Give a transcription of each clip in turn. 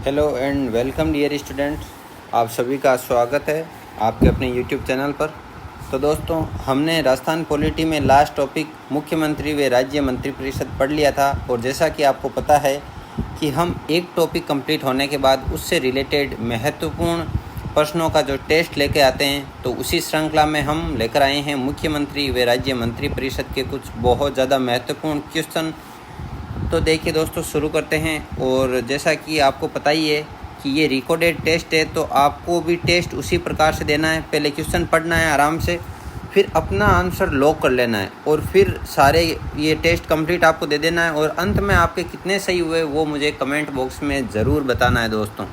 Hello and welcome dear students, आप सभी का स्वागत है आपके अपने यूट्यूब चैनल पर। तो दोस्तों, हमने राजस्थान पॉलिटी में लास्ट टॉपिक मुख्यमंत्री व राज्य मंत्रिपरिषद पढ़ लिया था। और जैसा कि आपको पता है कि हम एक टॉपिक कंप्लीट होने के बाद उससे रिलेटेड महत्वपूर्ण प्रश्नों का जो टेस्ट लेके आते हैं, तो उसी श्रृंखला में हम लेकर आए हैं मुख्यमंत्री व राज्य मंत्रिपरिषद के कुछ बहुत ज़्यादा महत्वपूर्ण क्वेश्चन। तो देखिए दोस्तों, शुरू करते हैं। और जैसा कि आपको पता ही है कि ये रिकॉर्डेड टेस्ट है, तो आपको भी टेस्ट उसी प्रकार से देना है। पहले क्वेश्चन पढ़ना है आराम से, फिर अपना आंसर लॉक कर लेना है और फिर सारे ये टेस्ट कंप्लीट आपको दे देना है। और अंत में आपके कितने सही हुए वो मुझे कमेंट बॉक्स में ज़रूर बताना है दोस्तों।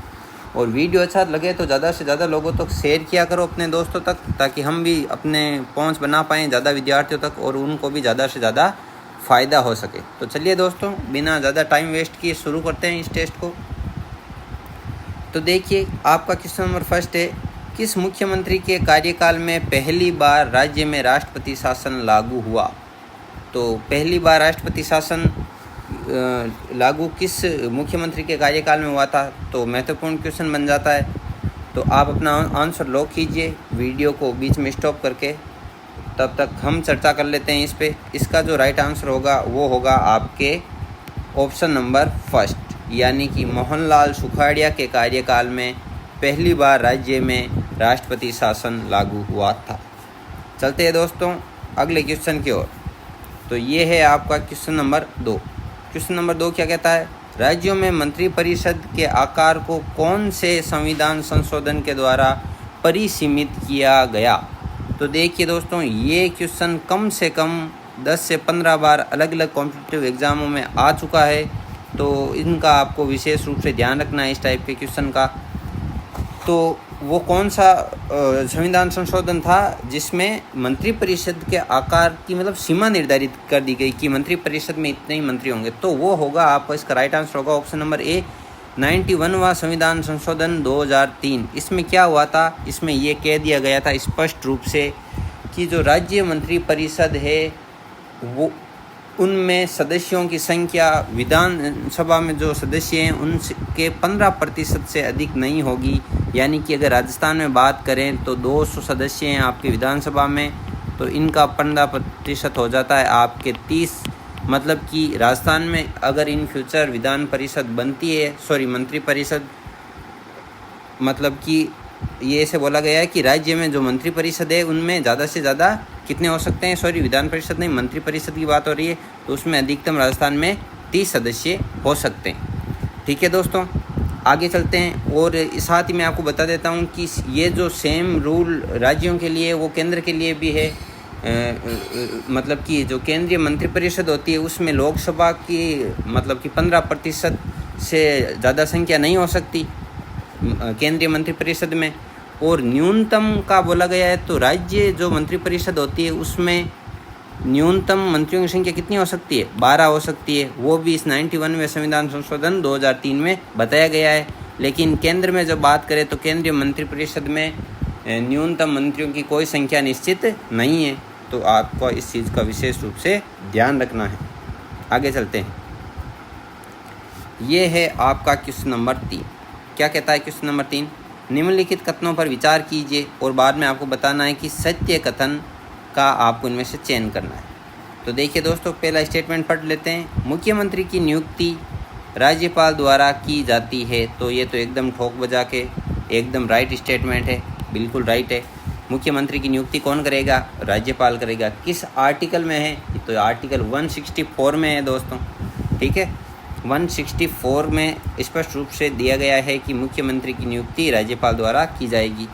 और वीडियो अच्छा लगे तो ज़्यादा से ज़्यादा लोगों तक शेयर किया करो, अपने दोस्तों तक, ताकि हम भी अपने पहुंच बना पाएँ ज़्यादा विद्यार्थियों तक और उनको भी ज़्यादा से ज़्यादा फ़ायदा हो सके। तो चलिए दोस्तों, बिना ज़्यादा टाइम वेस्ट किए शुरू करते हैं इस टेस्ट को। तो देखिए, आपका क्वेश्चन नंबर फर्स्ट है, किस मुख्यमंत्री के कार्यकाल में पहली बार राज्य में राष्ट्रपति शासन लागू हुआ? तो पहली बार राष्ट्रपति शासन लागू किस मुख्यमंत्री के कार्यकाल में हुआ था? तो महत्वपूर्ण क्वेश्चन बन जाता है। तो आप अपना आंसर लॉक कीजिए वीडियो को बीच में स्टॉप करके, तब तक हम चर्चा कर लेते हैं इस पे। इसका जो राइट आंसर होगा वो होगा आपके ऑप्शन नंबर फर्स्ट, यानी कि मोहनलाल सुखाड़िया के कार्यकाल में पहली बार राज्य में राष्ट्रपति शासन लागू हुआ था। चलते हैं दोस्तों अगले क्वेश्चन की ओर। तो ये है आपका क्वेश्चन नंबर 2। क्वेश्चन नंबर 2 क्या कहता है? राज्यों में मंत्रिपरिषद के आकार को कौन से संविधान संशोधन के द्वारा परिसीमित किया गया? तो देखिए दोस्तों, ये क्वेश्चन कम से कम 10 से 15 बार अलग अलग कॉम्पिटिटिव एग्ज़ामों में आ चुका है, तो इनका आपको विशेष रूप से ध्यान रखना है इस टाइप के क्वेश्चन का। तो वो कौन सा संविधान संशोधन था जिसमें मंत्रिपरिषद के आकार की मतलब सीमा निर्धारित कर दी गई कि मंत्रिपरिषद में इतने ही मंत्री होंगे? तो वो होगा आपका, इसका राइट आंसर होगा ऑप्शन नंबर ए, 91वां संविधान संशोधन 2003। इसमें क्या हुआ था? इसमें ये कह दिया गया था स्पष्ट रूप से कि जो राज्य मंत्रिपरिषद है वो उनमें सदस्यों की संख्या विधानसभा में जो सदस्य हैं उनके 15% से अधिक नहीं होगी। यानी कि अगर राजस्थान में बात करें तो 200 सदस्य हैं आपके विधानसभा में, तो इनका 15% हो जाता है आपके 30। मतलब कि राजस्थान में अगर इन फ्यूचर विधान परिषद बनती है, मंत्रिपरिषद, मतलब कि ये ऐसे बोला गया है कि राज्य में जो मंत्रिपरिषद है उनमें ज़्यादा से ज़्यादा कितने हो सकते हैं? विधान परिषद नहीं, मंत्रिपरिषद की बात हो रही है, तो उसमें अधिकतम राजस्थान में 30 सदस्य हो सकते हैं। ठीक है दोस्तों, आगे चलते हैं। और साथ ही मैं आपको बता देता हूँ कि ये जो सेम रूल राज्यों के लिए वो केंद्र के लिए भी है। मतलब कि जो केंद्रीय मंत्रिपरिषद होती है उसमें लोकसभा की मतलब कि 15% से ज़्यादा संख्या नहीं हो सकती केंद्रीय मंत्रिपरिषद में। और न्यूनतम का बोला गया है, तो राज्य जो मंत्रिपरिषद होती है उसमें न्यूनतम मंत्रियों की संख्या कितनी हो सकती है? 12 हो सकती है। वो भी इस 91वें संविधान संशोधन 2003 में बताया गया है। लेकिन केंद्र में जब बात करें तो केंद्रीय मंत्रिपरिषद में न्यूनतम मंत्रियों की कोई संख्या निश्चित नहीं है। तो आपको इस चीज़ का विशेष रूप से ध्यान रखना है। आगे चलते हैं। ये है आपका क्वेश्चन नंबर 3। क्या कहता है क्वेश्चन नंबर 3? निम्नलिखित कथनों पर विचार कीजिए और बाद में आपको बताना है कि सत्य कथन का आपको इनमें से चयन करना है। तो देखिए दोस्तों, पहला स्टेटमेंट पढ़ लेते हैं। मुख्यमंत्री की नियुक्ति राज्यपाल द्वारा की जाती है। तो ये तो एकदम ठोक बजा के एकदम राइट स्टेटमेंट है, बिल्कुल राइट है। मुख्यमंत्री की नियुक्ति कौन करेगा? राज्यपाल करेगा। किस आर्टिकल में है? तो आर्टिकल 164 में है दोस्तों। ठीक है, 164 में स्पष्ट रूप से दिया गया है कि मुख्यमंत्री की नियुक्ति राज्यपाल द्वारा की जाएगी।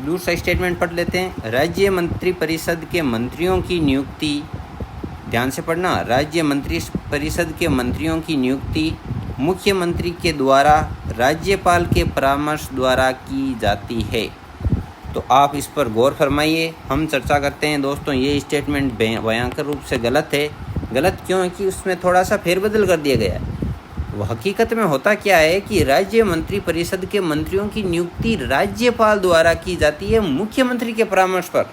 दूसरा स्टेटमेंट पढ़ लेते हैं। राज्य मंत्रिपरिषद के मंत्रियों की नियुक्ति, ध्यान से पढ़ना, राज्य मंत्रिपरिषद के मंत्रियों की नियुक्ति मुख्यमंत्री के द्वारा राज्यपाल के परामर्श द्वारा की जाती है। तो आप इस पर गौर फरमाइए, हम चर्चा करते हैं दोस्तों। ये स्टेटमेंट भयंकर रूप से गलत है। गलत क्यों है? कि उसमें थोड़ा सा फेरबदल कर दिया गया है। वो हकीकत में होता क्या है कि राज्य मंत्रिपरिषद के मंत्रियों की नियुक्ति राज्यपाल द्वारा की जाती है मुख्यमंत्री के परामर्श पर।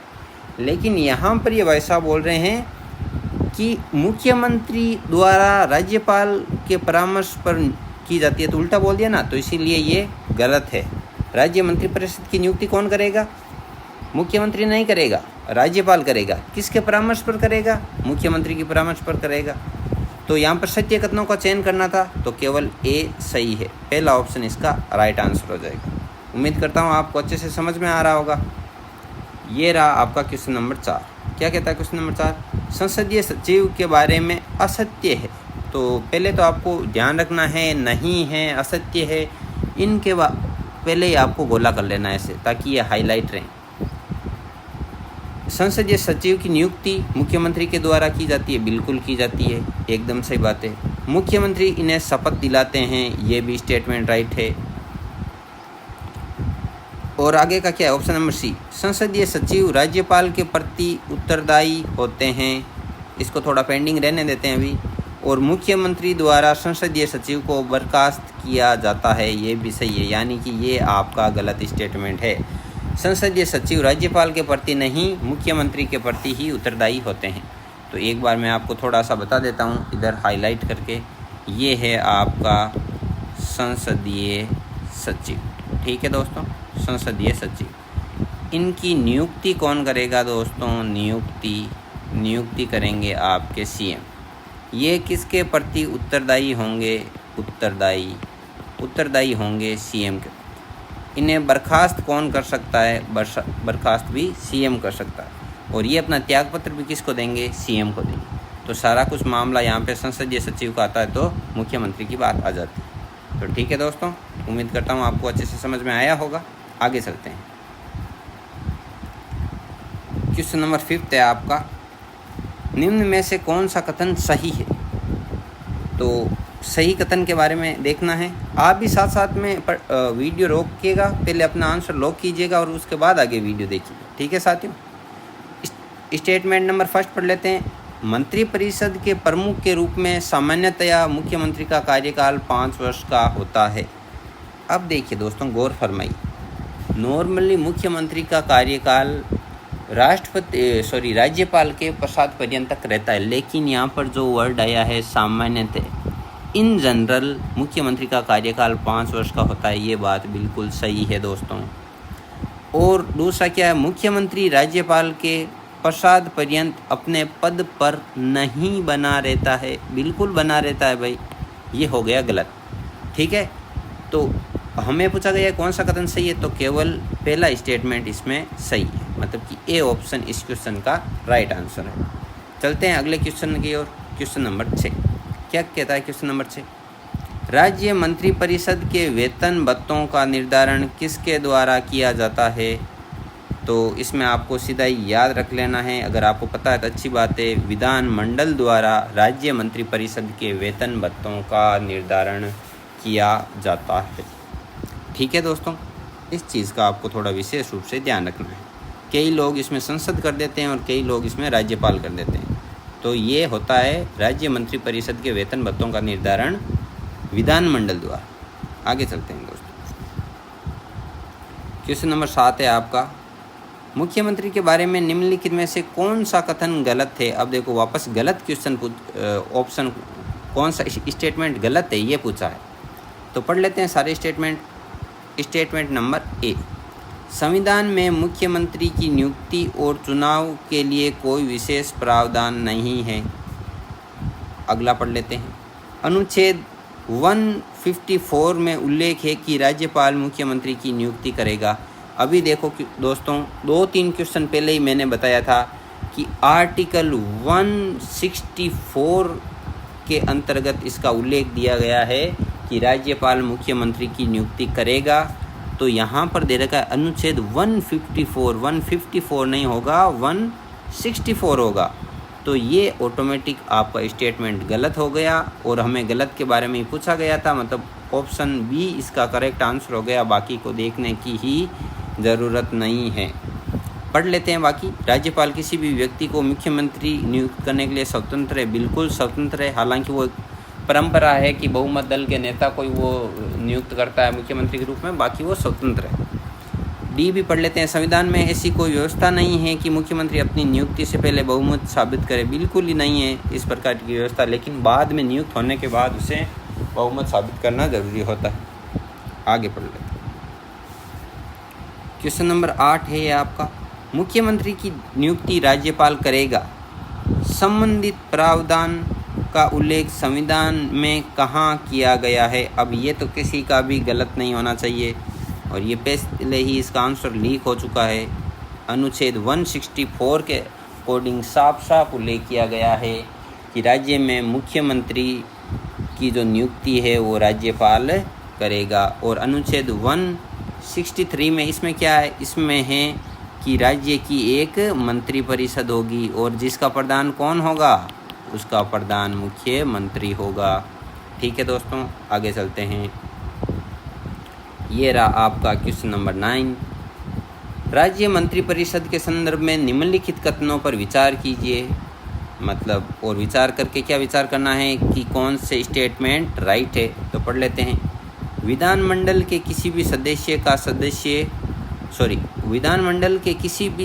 लेकिन यहाँ पर ये भाई साहब बोल रहे हैं कि मुख्यमंत्री द्वारा राज्यपाल के परामर्श पर की जाती है, तो उल्टा बोल दिया ना, तो इसीलिए ये गलत है। राज्य मंत्रिपरिषद की नियुक्ति कौन करेगा? मुख्यमंत्री नहीं करेगा, राज्यपाल करेगा। किसके परामर्श पर करेगा? मुख्यमंत्री के परामर्श पर करेगा। तो यहाँ पर सत्य कथनों का चयन करना था, तो केवल ए सही है। पहला ऑप्शन इसका राइट आंसर हो जाएगा। उम्मीद करता हूँ आपको अच्छे से समझ में आ रहा होगा। ये रहा आपका क्वेश्चन नंबर 4। क्या कहता है क्वेश्चन नंबर 4? संसदीय सचिव के बारे में असत्य है। तो पहले तो आपको ध्यान रखना है, नहीं है, असत्य है, इनके पहले ही आपको गोला कर लेना है ऐसे, ताकि ये हाईलाइट रहें। संसदीय सचिव की नियुक्ति मुख्यमंत्री के द्वारा की जाती है, बिल्कुल की जाती है, एकदम सही बात है। मुख्यमंत्री इन्हें शपथ दिलाते हैं, ये भी स्टेटमेंट राइट है। और आगे का क्या है? ऑप्शन नंबर सी, संसदीय सचिव राज्यपाल के प्रति उत्तरदायी होते हैं। इसको थोड़ा पेंडिंग रहने देते हैं अभी। और मुख्यमंत्री द्वारा संसदीय सचिव को बर्खास्त किया जाता है, ये भी सही है, यानी कि ये आपका गलत स्टेटमेंट है। संसदीय सचिव राज्यपाल के प्रति नहीं, मुख्यमंत्री के प्रति ही उत्तरदायी होते हैं। तो एक बार मैं आपको थोड़ा सा बता देता हूँ इधर हाईलाइट करके। ये है आपका संसदीय सचिव, ठीक है दोस्तों, संसदीय सचिव। इनकी नियुक्ति कौन करेगा दोस्तों? नियुक्ति करेंगे आपके सीएम। ये किसके प्रति उत्तरदायी होंगे? उत्तरदायी होंगे सीएम के। इन्हें बर्खास्त कौन कर सकता है? बर्खास्त भी सीएम कर सकता है। और ये अपना त्यागपत्र भी किसको देंगे? सीएम को देंगे। तो सारा कुछ मामला यहाँ पे संसदीय सचिव का आता है, तो मुख्यमंत्री की बात आ जाती है। तो ठीक है दोस्तों, उम्मीद करता हूँ आपको अच्छे से समझ में आया होगा। आगे चलते हैं। क्वेश्चन नंबर 5 है आपका, निम्न में से कौन सा कथन सही है? तो सही कथन के बारे में देखना है। आप भी साथ साथ में वीडियो रोकिएगा, पहले अपना आंसर लॉक कीजिएगा और उसके बाद आगे वीडियो देखिएगा, ठीक है साथियों। स्टेटमेंट नंबर 1 पढ़ लेते हैं। मंत्रिपरिषद के प्रमुख के रूप में सामान्यतया मुख्यमंत्री का कार्यकाल 5 वर्ष का होता है। अब देखिए दोस्तों, गौर फरमाइए। नॉर्मली मुख्यमंत्री का कार्यकाल राज्यपाल के प्रसाद पर्यंत तक रहता है, लेकिन यहाँ पर जो वर्ड आया है सामान्यतः, इन जनरल मुख्यमंत्री का कार्यकाल 5 वर्ष का होता है। ये बात बिल्कुल सही है दोस्तों। और दूसरा क्या है? मुख्यमंत्री राज्यपाल के प्रसाद पर्यंत अपने पद पर नहीं बना रहता है, बिल्कुल बना रहता है भाई, ये हो गया गलत, ठीक है। तो हमें पूछा गया कौन सा कथन सही है, तो केवल पहला स्टेटमेंट इसमें सही है, मतलब कि ए ऑप्शन इस क्वेश्चन का राइट आंसर है। चलते हैं अगले क्वेश्चन की ओर। क्वेश्चन नंबर 6 क्या कहता है? क्वेश्चन नंबर 6, राज्य मंत्रिपरिषद के वेतन भत्तों का निर्धारण किसके द्वारा किया जाता है? तो इसमें आपको सीधा ही याद रख लेना है, अगर आपको पता है तो अच्छी बात है। विधानमंडल द्वारा राज्य मंत्रिपरिषद के वेतन भत्तों का निर्धारण किया जाता है, ठीक है दोस्तों। इस चीज़ का आपको थोड़ा विशेष रूप से ध्यान रखना है। कई लोग इसमें संसद कर देते हैं और कई लोग इसमें राज्यपाल कर देते हैं। तो ये होता है राज्य मंत्रिपरिषद के वेतन भत्तों का निर्धारण विधानमंडल द्वारा। आगे चलते हैं दोस्तों। क्वेश्चन नंबर 7 है आपका, मुख्यमंत्री के बारे में निम्नलिखित में से कौन सा कथन गलत है? अब देखो वापस गलत क्वेश्चन ऑप्शन कौन सा स्टेटमेंट गलत है ये पूछा है, तो पढ़ लेते हैं सारे स्टेटमेंट। स्टेटमेंट नंबर ए, संविधान में मुख्यमंत्री की नियुक्ति और चुनाव के लिए कोई विशेष प्रावधान नहीं है। अगला पढ़ लेते हैं। अनुच्छेद 154 में उल्लेख है कि राज्यपाल मुख्यमंत्री की नियुक्ति करेगा। अभी देखो कि दोस्तों 2-3 क्वेश्चन पहले ही मैंने बताया था कि आर्टिकल 164 के अंतर्गत इसका उल्लेख दिया गया है कि राज्यपाल मुख्यमंत्री की नियुक्ति करेगा। तो यहाँ पर दे रखा है अनुच्छेद 154 नहीं होगा, 164 होगा। तो ये ऑटोमेटिक आपका स्टेटमेंट गलत हो गया और हमें गलत के बारे में ही पूछा गया था, मतलब ऑप्शन बी इसका करेक्ट आंसर हो गया। बाकी को देखने की ही ज़रूरत नहीं है। पढ़ लेते हैं बाकी। राज्यपाल किसी भी व्यक्ति को मुख्यमंत्री नियुक्त करने के लिए स्वतंत्र है, बिल्कुल स्वतंत्र है। हालांकि वो परंपरा है कि बहुमत दल के नेता कोई वो नियुक्त करता है मुख्यमंत्री के रूप में, बाकी वो स्वतंत्र है। डी भी पढ़ लेते हैं। संविधान में ऐसी कोई व्यवस्था नहीं है कि मुख्यमंत्री अपनी नियुक्ति से पहले बहुमत साबित करे, बिल्कुल ही नहीं है इस प्रकार की व्यवस्था। लेकिन बाद में नियुक्त होने के बाद उसे बहुमत साबित करना ज़रूरी होता है। आगे पढ़ लेते हैं। क्वेश्चन नंबर 8 है ये आपका, मुख्यमंत्री की नियुक्ति राज्यपाल करेगा। संबंधित प्रावधान का उल्लेख संविधान में कहाँ किया गया है। अब ये तो किसी का भी गलत नहीं होना चाहिए, और ये पहले ही इसका आंसर लीक हो चुका है। अनुच्छेद 164 के अकॉर्डिंग साफ साफ उल्लेख किया गया है कि राज्य में मुख्यमंत्री की जो नियुक्ति है वो राज्यपाल करेगा। और अनुच्छेद 163 में इसमें क्या है, इसमें है कि राज्य की एक मंत्रिपरिषद होगी, और जिसका प्रधान कौन होगा, उसका प्रधान मुख्यमंत्री होगा। ठीक है दोस्तों, आगे चलते हैं। ये रहा आपका क्वेश्चन नंबर 9। राज्य मंत्रिपरिषद के संदर्भ में निम्नलिखित कथनों पर विचार कीजिए। मतलब, और विचार करके क्या विचार करना है कि कौन से स्टेटमेंट राइट है। तो पढ़ लेते हैं। विधानमंडल के किसी भी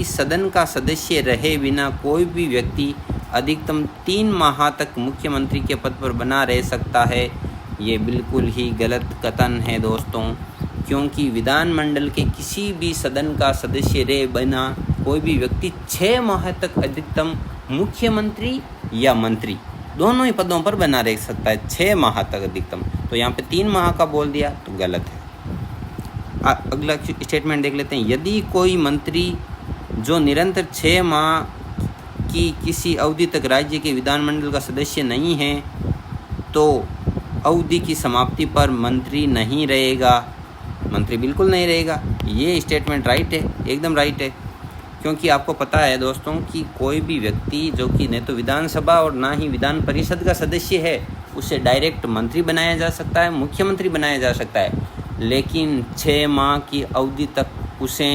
सदन का सदस्य रहे बिना कोई भी व्यक्ति अधिकतम 3 माह तक मुख्यमंत्री के पद पर बना रह सकता है। ये बिल्कुल ही गलत कथन है दोस्तों, क्योंकि विधानमंडल के किसी भी सदन का सदस्य रहे बिना कोई भी व्यक्ति 6 माह तक अधिकतम मुख्यमंत्री या मंत्री दोनों ही पदों पर बना रह सकता है, 6 माह तक अधिकतम। तो यहाँ पे 3 माह का बोल दिया तो गलत है। अगला स्टेटमेंट देख लेते हैं। यदि कोई मंत्री जो निरंतर 6 माह की किसी अवधि तक राज्य के विधानमंडल का सदस्य नहीं है तो अवधि की समाप्ति पर मंत्री नहीं रहेगा। मंत्री बिल्कुल नहीं रहेगा। ये स्टेटमेंट राइट है, एकदम राइट है, क्योंकि आपको पता है दोस्तों कि कोई भी व्यक्ति जो कि न तो विधानसभा और ना ही विधान परिषद का सदस्य है, उसे डायरेक्ट मंत्री बनाया जा सकता है, मुख्यमंत्री बनाया जा सकता है, लेकिन 6 माह की अवधि तक उसे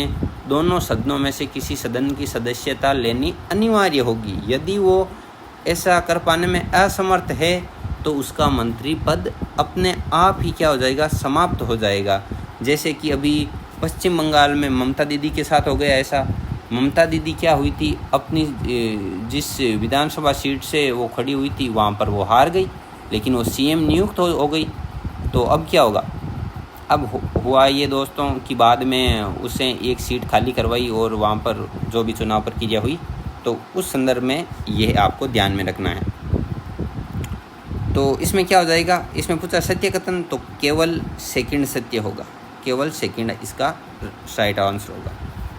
दोनों सदनों में से किसी सदन की सदस्यता लेनी अनिवार्य होगी। यदि वो ऐसा कर पाने में असमर्थ है तो उसका मंत्री पद अपने आप ही क्या हो जाएगा, समाप्त हो जाएगा। जैसे कि अभी पश्चिम बंगाल में ममता दीदी के साथ हो गया ऐसा। ममता दीदी क्या हुई थी, अपनी जिस विधानसभा सीट से वो खड़ी हुई थी वहाँ पर वो हार गई, लेकिन वो सीएम नियुक्त हो गई। तो अब क्या होगा, अब हुआ ये दोस्तों कि बाद में उसे एक सीट खाली करवाई और वहाँ पर जो भी चुनाव प्रक्रिया हुई, तो उस संदर्भ में ये आपको ध्यान में रखना है। तो इसमें क्या हो जाएगा, इसमें पूछा सत्य कथन, तो केवल सेकंड सत्य होगा, केवल सेकंड इसका राइट आंसर होगा।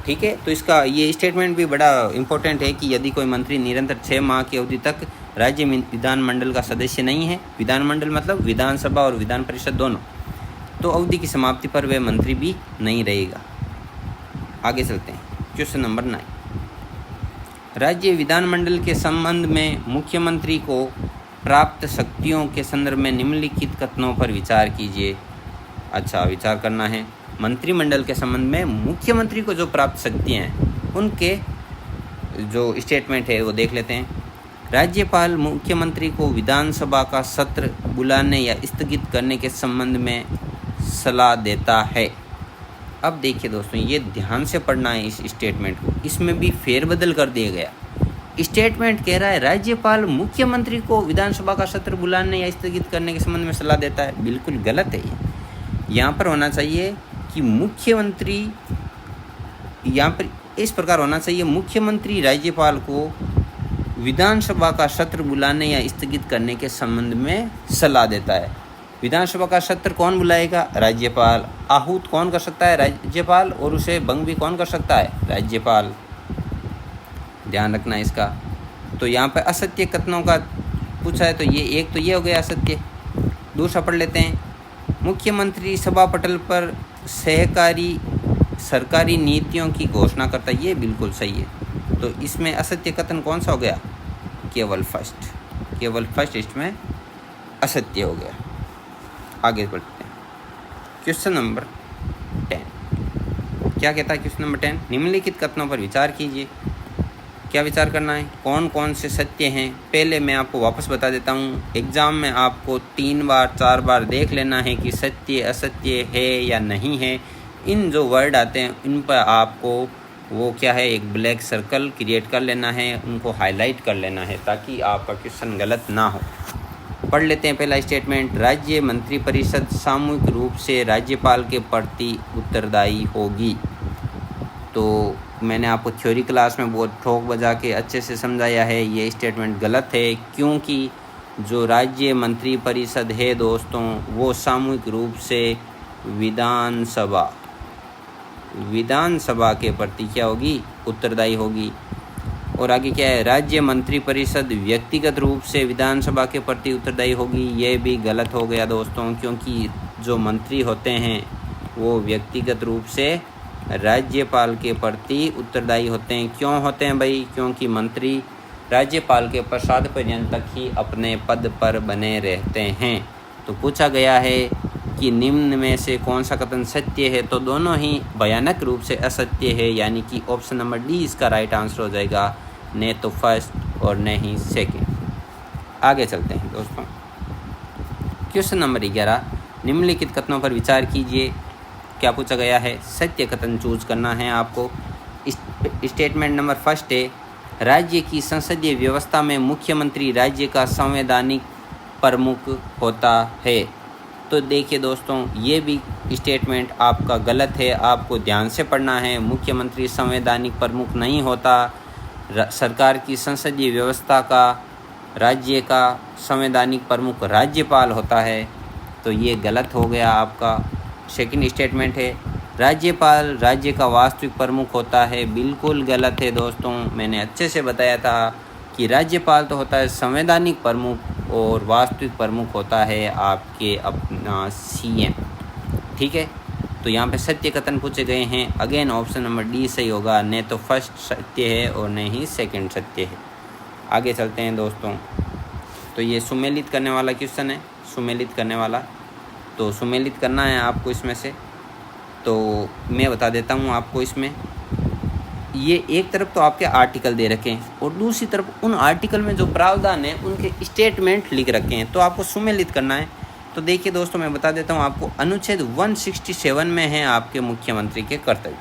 ठीक है, तो इसका ये स्टेटमेंट भी बड़ा इंपॉर्टेंट है कि यदि कोई मंत्री निरंतर 6 माह की अवधि तक राज्य विधानमंडल का सदस्य नहीं है, विधानमंडल मतलब विधानसभा और विधान परिषद दोनों, तो अवधि की समाप्ति पर वह मंत्री भी नहीं रहेगा। आगे चलते हैं। Question number 9। राज्य विधानमंडल के संबंध में मुख्यमंत्री को प्राप्त शक्तियों के संदर्भ में निम्नलिखित कथनों पर विचार कीजिए। अच्छा, विचार करना है। मंत्रिमंडल के संबंध में मुख्यमंत्री को जो प्राप्त शक्तियाँ हैं उनके जो स्टेटमेंट है वो देख लेते हैं। राज्यपाल मुख्यमंत्री को विधानसभा का सत्र बुलाने या स्थगित करने के संबंध में सलाह देता है। अब देखिए दोस्तों, ये ध्यान से पढ़ना है इस स्टेटमेंट को, इसमें भी फेरबदल कर दिया गया। स्टेटमेंट कह रहा है राज्यपाल मुख्यमंत्री को विधानसभा का सत्र बुलाने या स्थगित करने के संबंध में सलाह देता है। बिल्कुल गलत है ये। यहाँ पर होना चाहिए कि मुख्यमंत्री, यहाँ पर इस प्रकार होना चाहिए, मुख्यमंत्री राज्यपाल को विधानसभा का सत्र बुलाने या स्थगित करने के संबंध में सलाह देता है। विधानसभा का सत्र कौन बुलाएगा, राज्यपाल। आहूत कौन कर सकता है, राज्यपाल, और उसे भंग भी कौन कर सकता है, राज्यपाल। ध्यान रखना है इसका। तो यहाँ पर असत्य कथनों का पूछा है, तो ये एक तो ये हो गया असत्य। दूसरा पढ़ लेते हैं। मुख्यमंत्री सभा पटल पर सरकारी नीतियों की घोषणा करता है। ये बिल्कुल सही है। तो इसमें असत्य कथन कौन सा हो गया, केवल फर्स्ट इसमें असत्य हो गया। आगे बढ़ते हैं। क्वेश्चन नंबर 10 क्या कहता है, क्वेश्चन नंबर 10, निम्नलिखित कथनों पर विचार कीजिए। क्या विचार करना है, कौन कौन से सत्य हैं। पहले मैं आपको वापस बता देता हूँ, एग्ज़ाम में आपको 3 बार 4 बार देख लेना है कि सत्य असत्य है या नहीं है। इन जो वर्ड आते हैं इन पर आपको वो क्या है, एक ब्लैक सर्कल क्रिएट कर लेना है, उनको हाईलाइट कर लेना है ताकि आपका क्वेश्चन गलत ना हो। पढ़ लेते हैं पहला स्टेटमेंट। राज्य मंत्रिपरिषद सामूहिक रूप से राज्यपाल के प्रति उत्तरदायी होगी। तो मैंने आपको थ्योरी क्लास में बहुत ठोक बजा के अच्छे से समझाया है, ये स्टेटमेंट गलत है, क्योंकि जो राज्य मंत्रिपरिषद है दोस्तों वो सामूहिक रूप से विधानसभा के प्रति क्या होगी, उत्तरदायी होगी। और आगे क्या है, राज्य मंत्रिपरिषद व्यक्तिगत रूप से विधानसभा के प्रति उत्तरदायी होगी। ये भी गलत हो गया दोस्तों, क्योंकि जो मंत्री होते हैं वो व्यक्तिगत रूप से राज्यपाल के प्रति उत्तरदायी होते हैं। क्यों होते हैं भाई? क्योंकि मंत्री राज्यपाल के प्रसाद पर्यंत ही अपने पद पर बने रहते हैं। तो पूछा गया है कि निम्न में से कौन सा कथन सत्य है, तो दोनों ही भयानक रूप से असत्य है, यानी कि ऑप्शन नंबर डी इसका राइट आंसर हो जाएगा, न तो फर्स्ट और न ही सेकेंड। आगे चलते हैं दोस्तों, क्वेश्चन नंबर 11, निम्नलिखित कथनों पर विचार कीजिए। क्या पूछा गया है? सत्य कथन चूज करना है आपको। स्टेटमेंट नंबर फर्स्ट है, राज्य की संसदीय व्यवस्था में मुख्यमंत्री राज्य का संवैधानिक प्रमुख होता है। तो देखिए दोस्तों, ये भी स्टेटमेंट आपका गलत है, आपको ध्यान से पढ़ना है। मुख्यमंत्री संवैधानिक प्रमुख नहीं होता। सरकार की संसदीय व्यवस्था का राज्य का संवैधानिक प्रमुख राज्यपाल होता है। तो ये गलत हो गया आपका। सेकंड स्टेटमेंट है, राज्यपाल राज्य का वास्तविक प्रमुख होता है। बिल्कुल गलत है दोस्तों, मैंने अच्छे से बताया था कि राज्यपाल तो होता है संवैधानिक प्रमुख और वास्तविक प्रमुख होता है आपके अपना सीएम। ठीक है, तो यहाँ पे सत्य कथन पूछे गए हैं। अगेन ऑप्शन नंबर डी सही होगा, न तो फर्स्ट सत्य है और न ही सेकंड सत्य है। आगे चलते हैं दोस्तों, तो ये सुमेलित करने वाला क्वेश्चन है, सुमेलित करने वाला। तो सुमेलित करना है आपको इसमें से, तो मैं बता देता हूँ आपको। इसमें ये एक तरफ तो आपके आर्टिकल दे रखे हैं और दूसरी तरफ उन आर्टिकल में जो प्रावधान है उनके स्टेटमेंट लिख रखे हैं, तो आपको सुमेलित करना है। तो देखिए दोस्तों, मैं बता देता हूँ आपको, अनुच्छेद 167 में है आपके मुख्यमंत्री के कर्तव्य।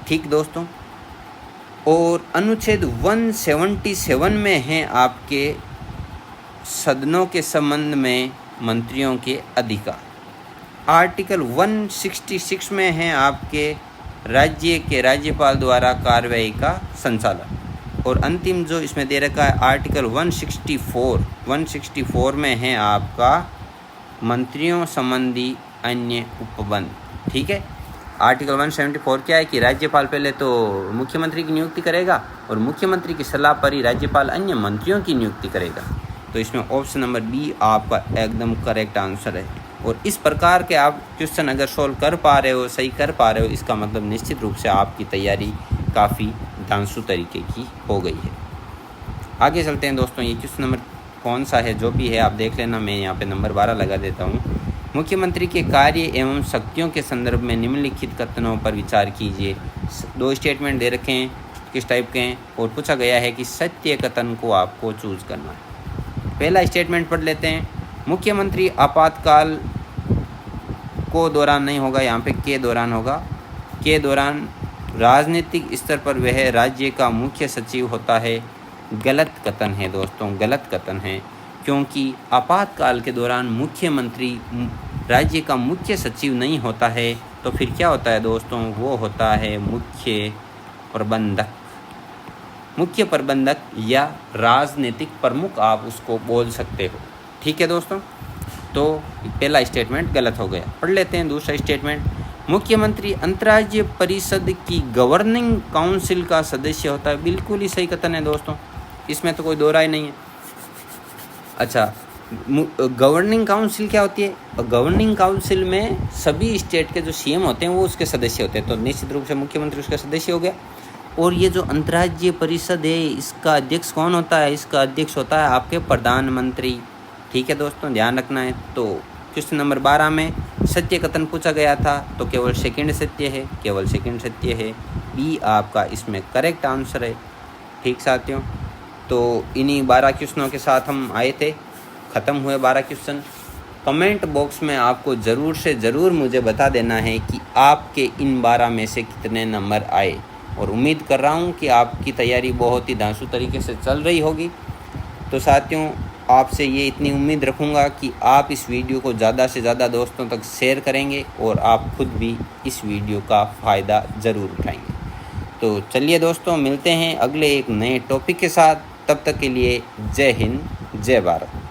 ठीक दोस्तों, और अनुच्छेद 177 में है आपके सदनों के संबंध में मंत्रियों के अधिकार। आर्टिकल 166 में है आपके राज्य के राज्यपाल द्वारा कार्रवाई का संचालन। और अंतिम जो इसमें दे रखा है आर्टिकल 164 में है आपका मंत्रियों संबंधी अन्य उपबंध। ठीक है, आर्टिकल 174 क्या है कि राज्यपाल पहले तो मुख्यमंत्री की नियुक्ति करेगा और मुख्यमंत्री की सलाह पर ही राज्यपाल अन्य मंत्रियों की नियुक्ति करेगा। तो इसमें ऑप्शन नंबर बी आपका एकदम करेक्ट आंसर है। और इस प्रकार के आप क्वेश्चन अगर सोल्व कर पा रहे हो, सही कर पा रहे हो, इसका मतलब निश्चित रूप से आपकी तैयारी काफ़ी धांसू तरीके की हो गई है। आगे चलते हैं दोस्तों, ये क्वेश्चन नंबर कौन सा है जो भी है आप देख लेना, मैं यहाँ पे नंबर 12 लगा देता हूँ। मुख्यमंत्री के कार्य एवं शक्तियों के संदर्भ में निम्नलिखित कथनों पर विचार कीजिए। 2 स्टेटमेंट दे रखे हैं, किस टाइप के हैं, और पूछा गया है कि सत्य कथन को आपको चूज करना है। पहला स्टेटमेंट पढ़ लेते हैं, मुख्यमंत्री आपातकाल को दौरान नहीं होगा, यहाँ पे के दौरान होगा, के दौरान राजनीतिक स्तर पर वह राज्य का मुख्य सचिव होता है। गलत कथन है दोस्तों, गलत कथन है, क्योंकि आपातकाल के दौरान मुख्यमंत्री राज्य का मुख्य सचिव नहीं होता है। तो फिर क्या होता है दोस्तों, वो होता है मुख्य प्रबंधक। मुख्य प्रबंधक या राजनीतिक प्रमुख आप उसको बोल सकते हो। ठीक है दोस्तों, तो पहला स्टेटमेंट गलत हो गया। पढ़ लेते हैं दूसरा स्टेटमेंट, मुख्यमंत्री अंतर्राज्यीय परिषद की गवर्निंग काउंसिल का सदस्य होता है। बिल्कुल ही सही कथन है दोस्तों, इसमें तो कोई दो राय नहीं है। अच्छा, गवर्निंग काउंसिल क्या होती है? गवर्निंग काउंसिल में सभी स्टेट के जो सीएम होते हैं वो उसके सदस्य होते हैं, तो निश्चित रूप से मुख्यमंत्री उसका सदस्य हो गया। और ये जो अंतर्राज्यीय परिषद है इसका अध्यक्ष कौन होता है? इसका अध्यक्ष होता है आपके प्रधानमंत्री। ठीक है दोस्तों, ध्यान रखना है। तो क्वेश्चन नंबर 12 में सत्य कथन पूछा गया था, तो केवल सेकंड सत्य है, केवल सेकंड सत्य है। बी आपका इसमें करेक्ट आंसर है। ठीक साथियों, तो इन्हीं 12 क्वेश्चनों के साथ हम आए थे, ख़त्म हुए 12 क्वेश्चन। कमेंट बॉक्स में आपको ज़रूर से ज़रूर मुझे बता देना है कि आपके इन 12 में से कितने नंबर आए, और उम्मीद कर रहा हूँ कि आपकी तैयारी बहुत ही धांसू तरीके से चल रही होगी। तो साथियों, आपसे ये इतनी उम्मीद रखूँगा कि आप इस वीडियो को ज़्यादा से ज़्यादा दोस्तों तक शेयर करेंगे और आप खुद भी इस वीडियो का फ़ायदा ज़रूर उठाएंगे। तो चलिए दोस्तों, मिलते हैं अगले एक नए टॉपिक के साथ। तब तक के लिए जय हिंद, जय भारत।